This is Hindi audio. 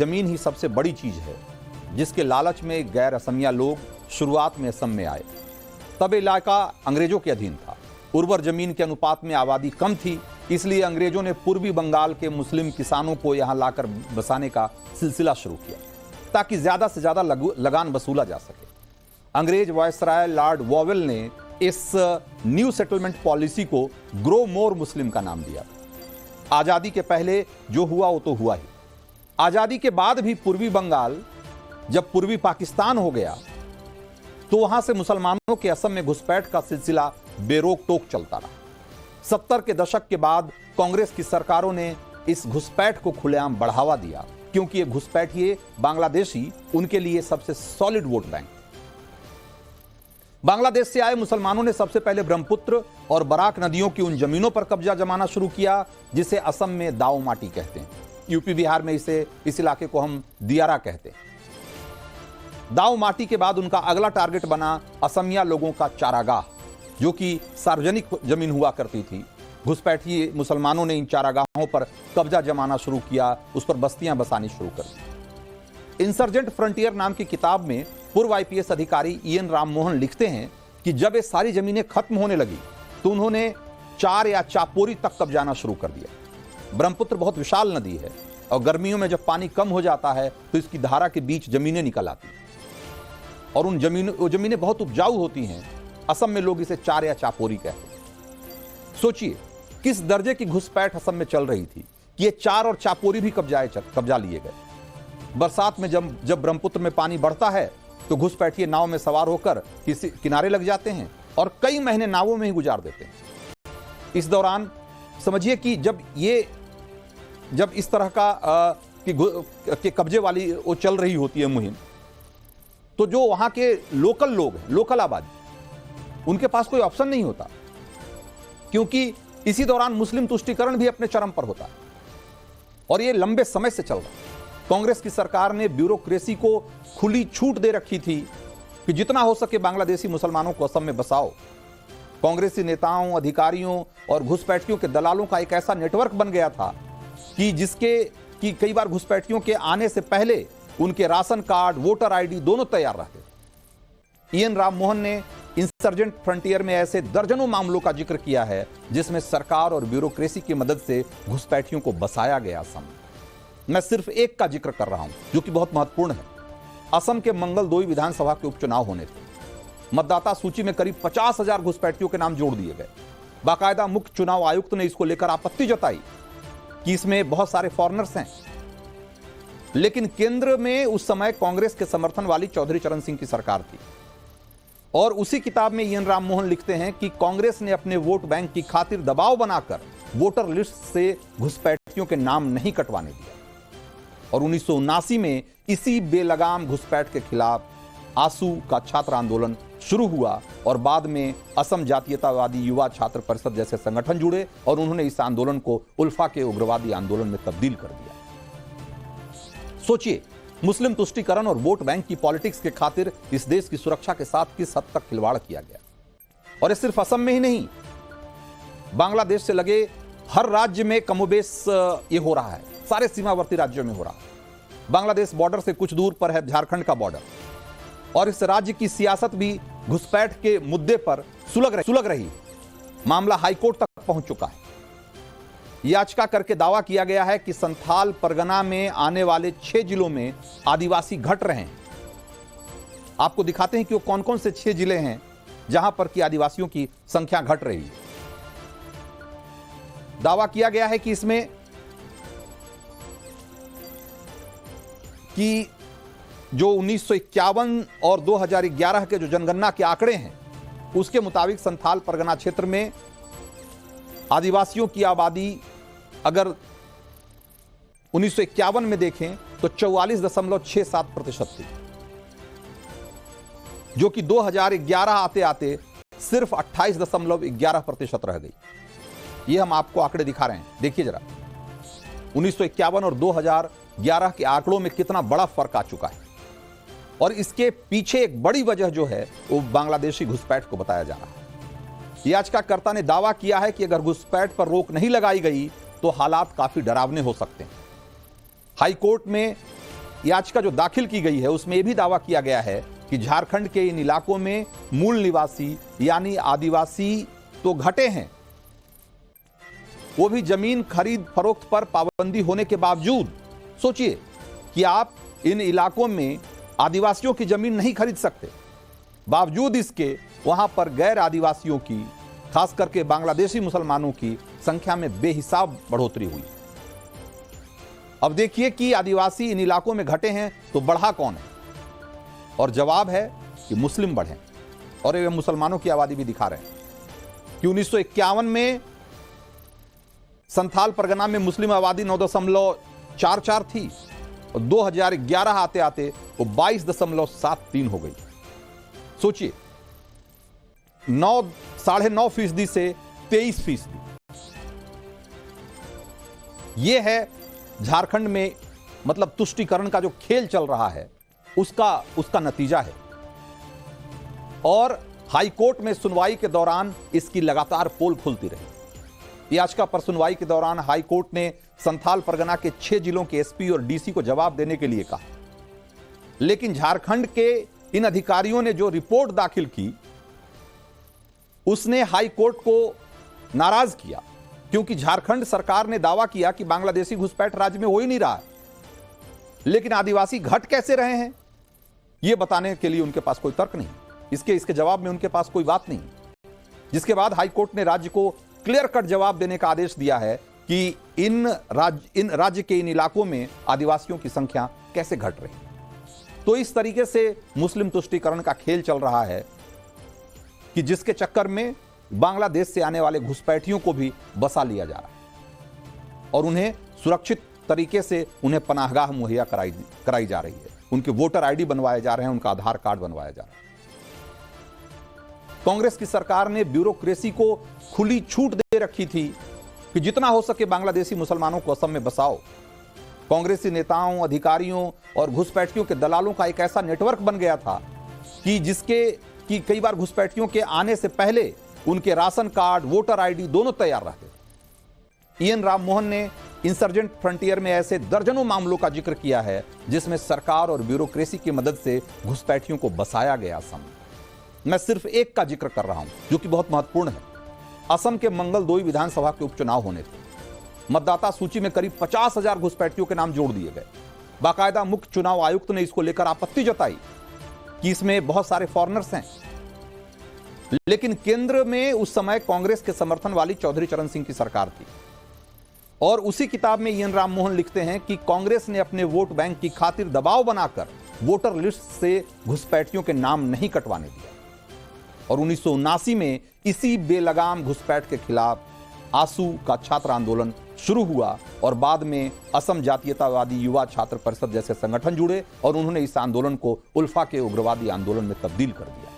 जमीन ही सबसे बड़ी चीज है जिसके लालच में गैर असमिया लोग शुरुआत में असम में आए। तब इलाका अंग्रेजों के अधीन था। उर्वर जमीन के अनुपात में आबादी कम थी, इसलिए अंग्रेजों ने पूर्वी बंगाल के मुस्लिम किसानों को यहां लाकर बसाने का सिलसिला शुरू किया ताकि ज्यादा से ज्यादा लगान वसूला जा सके। अंग्रेज वायसराय लॉर्ड वॉवेल ने इस न्यू सेटलमेंट पॉलिसी को ग्रो मोर मुस्लिम का नाम दिया। आजादी के पहले जो हुआ वो तो हुआ ही। आजादी के बाद भी पूर्वी बंगाल जब पूर्वी पाकिस्तान हो गया तो वहां से मुसलमानों के असम में घुसपैठ का सिलसिला बेरोक टोक चलता रहा। 70 के दशक के बाद कांग्रेस की सरकारों ने इस घुसपैठ को खुलेआम बढ़ावा दिया क्योंकि ये घुसपैठिए बांग्लादेशी उनके लिए सबसे सॉलिड वोट बैंक। बांग्लादेश से आए मुसलमानों ने सबसे पहले ब्रह्मपुत्र और बराक नदियों की उन जमीनों पर कब्जा जमाना शुरू किया जिसे असम में दाओ माटी कहते हैं। यूपी बिहार में इस इलाके को हम दियारा कहते हैं। दाओ माटी के बाद उनका अगला टारगेट बना असमिया लोगों का चारागाह, जो कि सार्वजनिक जमीन हुआ करती थी। घुसपैठी मुसलमानों ने इन चारागाहों पर कब्जा जमाना शुरू किया, उस पर बस्तियां बसानी शुरू कर दी। इंसर्जेंट फ्रंटियर नाम की किताब में पूर्व आईपीएस अधिकारी ईएन राममोहन लिखते हैं कि जब ये सारी जमीनें खत्म होने लगी तो उन्होंने चार या चापोरी तक कब्जाना शुरू कर दिया। ब्रह्मपुत्र बहुत विशाल नदी है और गर्मियों में जब पानी कम हो जाता है तो इसकी धारा के बीच जमीनें निकल आती हैं और वो जमीनें बहुत उपजाऊ होती हैं। असम में लोग इसे चार या चापोरी कहते हैं। सोचिए किस दर्जे की घुसपैठ असम में चल रही थी कि ये चार और चापोरी भी कब्जा लिए गए। बरसात में जब ब्रह्मपुत्र में पानी बढ़ता है तो घुसपैठिए नाव में सवार होकर किसी किनारे लग जाते हैं और कई महीने नावों में ही गुजार देते हैं। इस दौरान समझिए कि जब इस तरह के कब्जे वाली वो चल रही होती है मुहिम, तो जो वहां के लोकल लोग हैं, लोकल आबादी, उनके पास कोई ऑप्शन नहीं होता क्योंकि इसी दौरान मुस्लिम तुष्टीकरण भी अपने चरम पर होता है और यह लंबे समय से चल रहा है। कांग्रेस की सरकार ने ब्यूरोक्रेसी को खुली छूट दे रखी थी कि जितना हो सके बांग्लादेशी मुसलमानों को असम में बसाओ। कांग्रेसी नेताओं, अधिकारियों और घुसपैठियों के दलालों का एक ऐसा नेटवर्क बन गया था कि कई बार घुसपैठियों के आने से पहले उनके राशन कार्ड, वोटर आईडी दोनों तैयार रहते। ईएन राममोहन ने इंसर्जेंट फ्रंटियर में ऐसे दर्जनों मामलों का जिक्र किया है जिसमें सरकार और ब्यूरोक्रेसी की मदद से घुसपैठियों को बसाया गया असम। मैं सिर्फ एक का जिक्र कर रहा हूं जो कि बहुत महत्वपूर्ण है। असम के मंगलदोई विधानसभा के उपचुनाव होने थे। मतदाता सूची में करीब 50,000 घुसपैठियों के नाम जोड़ दिए गए। बाकायदा मुख्य चुनाव आयुक्त ने इसको लेकर आपत्ति जताई कि इसमें बहुत सारे फॉरेनर्स हैं। लेकिन केंद्र में उस समय कांग्रेस के समर्थन वाली चौधरी चरण सिंह की सरकार थी और उसी किताब में ईएन राममोहन लिखते हैं कि कांग्रेस ने अपने वोट बैंक की खातिर दबाव बनाकर वोटर लिस्ट से घुसपैठियों के नाम नहीं कटवाने दिया और 1979 में इसी बेलगाम घुसपैठ के खिलाफ आसू का छात्र आंदोलन शुरू हुआ और बाद में असम जातीयतावादी युवा छात्र परिषद जैसे संगठन जुड़े और उन्होंने इस आंदोलन को उल्फा के उग्रवादी आंदोलन में तब्दील कर दिया। सोचिए मुस्लिम तुष्टीकरण और वोट बैंक की पॉलिटिक्स के खातिर इस देश की सुरक्षा के साथ किस हद तक खिलवाड़ किया गया। और ये सिर्फ असम में ही नहीं, बांग्लादेश से लगे हर राज्य में कमोबेश ये हो रहा है। सारे सीमावर्ती राज्यों में हो रहा है। बांग्लादेश बॉर्डर से कुछ दूर पर है झारखंड का बॉर्डर और इस राज्य की सियासत भी घुसपैठ के मुद्दे पर सुलग रही। मामला हाईकोर्ट तक पहुंच चुका है। याचिका करके दावा किया गया है कि संथाल परगना में आने वाले 6 जिलों में आदिवासी घट रहे हैं। आपको दिखाते हैं कि वो कौन कौन से 6 जिले हैं जहां पर कि आदिवासियों की संख्या घट रही है। दावा किया गया है कि इसमें कि जो 1951 और 2011 के जो जनगणना के आंकड़े हैं उसके मुताबिक संथाल परगना क्षेत्र में आदिवासियों की आबादी अगर 1951 में देखें तो 44.67% थी, जो कि 2011 आते आते सिर्फ 28.11% रह गई। ये हम आपको आंकड़े दिखा रहे हैं, देखिए जरा 1951 और 2011 के आंकड़ों में कितना बड़ा फर्क आ चुका है। और इसके पीछे एक बड़ी वजह जो है वो बांग्लादेशी घुसपैठ को बताया जा रहा है। याचिकाकर्ता ने दावा किया है कि अगर घुसपैठ पर रोक नहीं लगाई गई तो हालात काफी डरावने हो सकते हैं। हाईकोर्ट में याचिका जो दाखिल की गई है उसमें यह भी दावा किया गया है कि झारखंड के इन इलाकों में मूल निवासी यानी आदिवासी तो घटे हैं, वो भी जमीन खरीद फरोख्त पर पाबंदी होने के बावजूद। सोचिए कि आप इन इलाकों में आदिवासियों की जमीन नहीं खरीद सकते, बावजूद इसके वहां पर गैर आदिवासियों की, खास करके बांग्लादेशी मुसलमानों की संख्या में बेहिसाब बढ़ोतरी हुई। अब देखिए कि आदिवासी इन इलाकों में घटे हैं तो बढ़ा कौन है, और जवाब है कि मुस्लिम बढ़े, और वे मुसलमानों की आबादी भी दिखा रहे हैं कि 1951 में संथाल परगना में मुस्लिम आबादी 9.44 थी और 2011 आते आते वो 22.73 हो गई। सोचिए 9.5% से 23%। यह है झारखंड में मतलब तुष्टीकरण का जो खेल चल रहा है उसका नतीजा है। और हाईकोर्ट में सुनवाई के दौरान इसकी लगातार पोल खुलती रही। याचिका पर सुनवाई के दौरान हाईकोर्ट ने संथाल परगना के 6 जिलों के एसपी और डीसी को जवाब देने के लिए कहा, लेकिन झारखंड के इन अधिकारियों ने जो रिपोर्ट दाखिल की उसने हाईकोर्ट को नाराज किया, क्योंकि झारखंड सरकार ने दावा किया कि बांग्लादेशी घुसपैठ राज्य में हो ही नहीं रहा है, लेकिन आदिवासी घट कैसे रहे हैं यह बताने के लिए उनके पास कोई तर्क नहीं, इसके जवाब में उनके पास कोई बात नहीं। जिसके बाद हाईकोर्ट ने राज्य को क्लियर कट जवाब देने का आदेश दिया है कि इन राज्य के इन इलाकों में आदिवासियों की संख्या कैसे घट रही। तो इस तरीके से मुस्लिम तुष्टीकरण का खेल चल रहा है कि जिसके चक्कर में बांग्लादेश से आने वाले घुसपैठियों को भी बसा लिया जा रहा है और उन्हें सुरक्षित तरीके से उन्हें पनाहगाह मुहैया कराई जा रही है। उनके वोटर आईडी बनवाए जा रहे हैं, उनका आधार कार्ड बनवाया जा रहा है। कांग्रेस की सरकार ने ब्यूरोक्रेसी को खुली छूट दे रखी थी कि जितना हो सके बांग्लादेशी मुसलमानों को असम में बसाओ। कांग्रेसी नेताओं, अधिकारियों और घुसपैठियों के दलालों का एक ऐसा नेटवर्क बन गया था कि कई बार घुसपैठियों के आने से पहले उनके राशन कार्ड, वोटर आईडी दोनों तैयार रहते। EN राम मोहन ने इंसर्जेंट फ्रंटियर में ऐसे दर्जनों मामलों का जिक्र किया है जिसमें सरकार और ब्यूरोक्रेसी की मदद से घुसपैठियों को बसाया गया असम। मैं सिर्फ एक का जिक्र कर रहा हूं जो कि बहुत महत्वपूर्ण है। असम के मंगलदोई विधानसभा के उपचुनाव होने थे। मतदाता सूची में करीब 50,000 घुसपैठियों के नाम जोड़ दिए गए। बाकायदा मुख्य चुनाव आयुक्त ने इसको लेकर आपत्ति जताई कि इसमें बहुत सारे फॉरेनर्स हैं, लेकिन केंद्र में उस समय कांग्रेस के समर्थन वाली चौधरी चरण सिंह की सरकार थी। और उसी किताब में EN राम मोहन लिखते हैं कि कांग्रेस ने अपने वोट बैंक की खातिर दबाव बनाकर वोटर लिस्ट से घुसपैठियों के नाम नहीं कटवाने दिया। और 1979 में इसी बेलगाम घुसपैठ के खिलाफ आंसू का छात्र आंदोलन शुरू हुआ और बाद में असम जातीयतावादी युवा छात्र परिषद जैसे संगठन जुड़े और उन्होंने इस आंदोलन को उल्फा के उग्रवादी आंदोलन में तब्दील कर दिया।